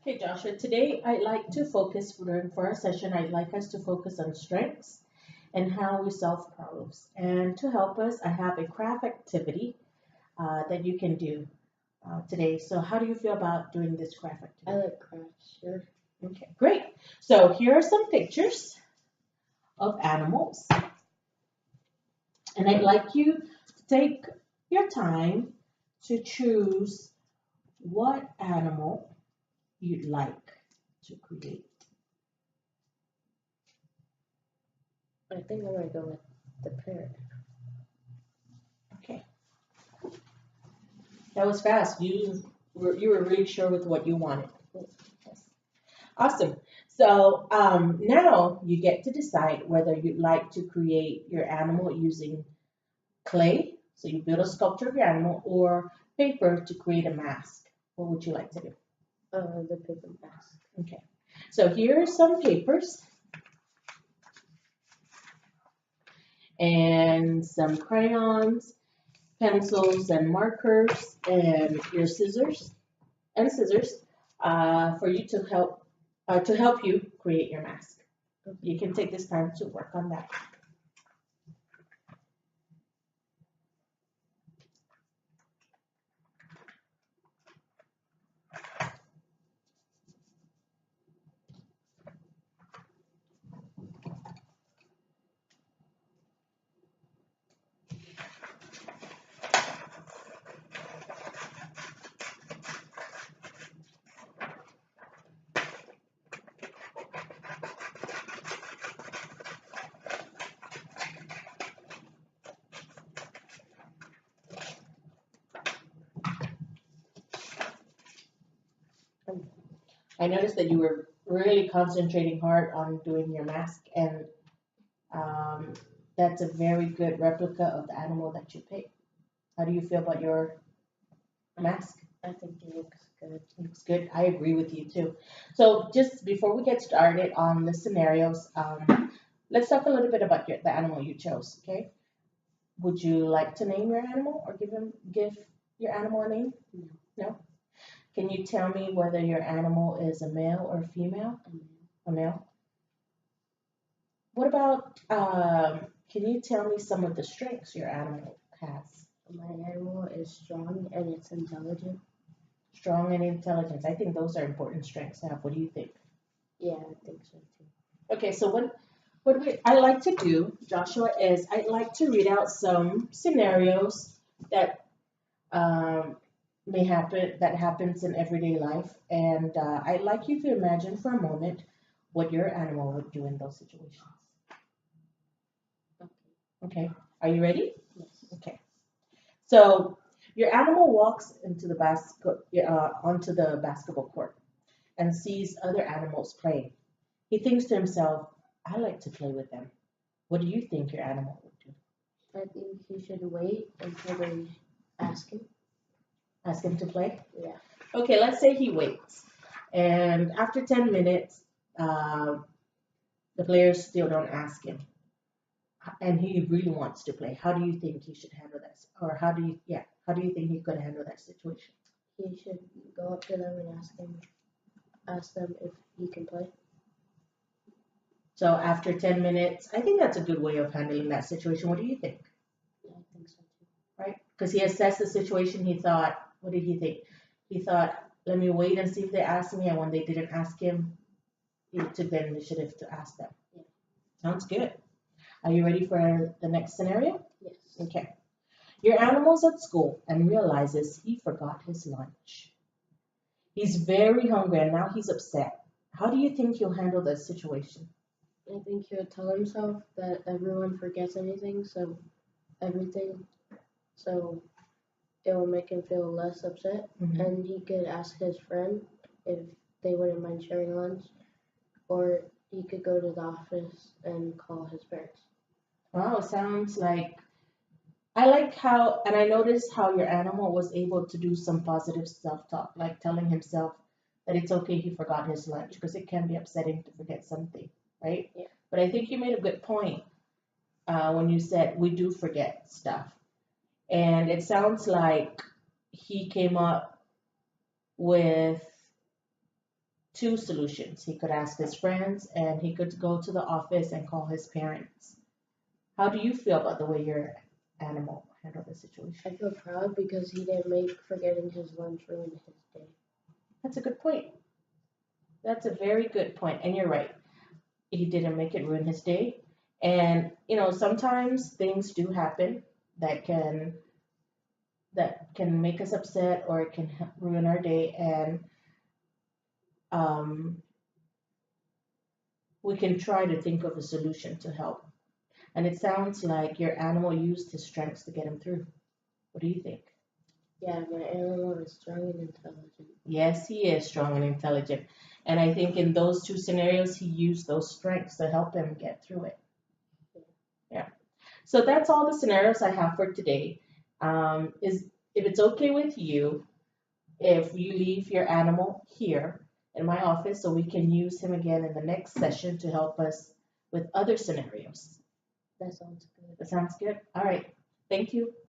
Okay, Joshua, today I'd like to focus for our session, I'd like us to focus on strengths and how we solve problems. And to help us, I have a craft activity that you can do today. So how do you feel about doing this craft I activity? like crafts, sure. Okay, great. So here are some pictures of animals. And I'd like you to take your time to choose what animal you'd like to create. I think I'm gonna go with the parrot. Okay. That was fast. You were really sure with what you wanted. Yes. Awesome. So now you get to decide whether you'd like to create your animal using clay, so you build a sculpture of your animal, or paper to create a mask. What would you like to do? The paper mask. Okay. So here are some papers and some crayons, pencils and markers, and your scissors for you to help you create your mask. You can take this time to work on that. I noticed that you were really concentrating hard on doing your mask, and um, that's a very good replica of the animal that you picked. How do you feel about your mask? I think it looks good. Looks good. I agree with you too. So just before we get started on the scenarios, let's talk a little bit about the animal you chose. Okay. Would you like to name your animal or give your animal a name? No. No. Can you tell me whether your animal is a male or female? A male. What about, can you tell me some of the strengths your animal has? My animal is strong and it's intelligent. Strong and intelligence. I think those are important strengths to have. What do you think? Yeah, I think so too. Okay, so I like to do, Joshua, is I'd like to read out some scenarios that may happen that happens in everyday life, and I'd like you to imagine for a moment what your animal would do in those situations. Okay. Okay, are you ready? Yes. Okay. So your animal walks onto the basketball court and sees other animals playing. He thinks to himself, I like to play with them. What do you think your animal would do? I think he should wait until they ask him. Ask him to play? Yeah. Okay, let's say he waits. And after 10 minutes, the players still don't ask him. And he really wants to play. How do you think he should handle that? Or how do you think he could handle that situation? He should go up to them and ask them if he can play. So after 10 minutes, I think that's a good way of handling that situation. What do you think? Yeah, I think so too. Right? Because he assessed the situation, he thought, what did he think? He thought, let me wait and see if they ask me. And when they didn't ask him, he took the initiative to ask them. Yeah. Sounds good. Are you ready for the next scenario? Yes. Okay. Your animal's at school and realizes he forgot his lunch. He's very hungry and now he's upset. How do you think you'll handle this situation? I think he'll tell himself that everyone forgets everything, so it will make him feel less upset. Mhm. And he could ask his friend if they wouldn't mind sharing lunch, or he could go to the office and call his parents. Wow, sounds like I like how, and I noticed how your animal was able to do some positive self-talk, like telling himself that it's okay he forgot his lunch, because it can be upsetting to forget something, right? Yeah. But I think you made a good point when you said we do forget stuff. And it sounds like he came up with two solutions. He could ask his friends and he could go to the office and call his parents. How do you feel about the way your animal handled the situation? I feel proud because he didn't make forgetting his lunch ruin his day. That's a good point. That's a very good point, and you're right. He didn't make it ruin his day. And sometimes things do happen that can make us upset or it can ruin our day, and um, we can try to think of a solution to help. And it sounds like your animal used his strengths to get him through. What do you think? Yeah, my animal is strong and intelligent. Yes, he is strong and intelligent. And I think in those two scenarios, he used those strengths to help him get through it. Yeah. So that's all the scenarios I have for today. Is if it's okay with you, if you leave your animal here in my office so we can use him again in the next session to help us with other scenarios. That sounds good. That sounds good? All right. Thank you.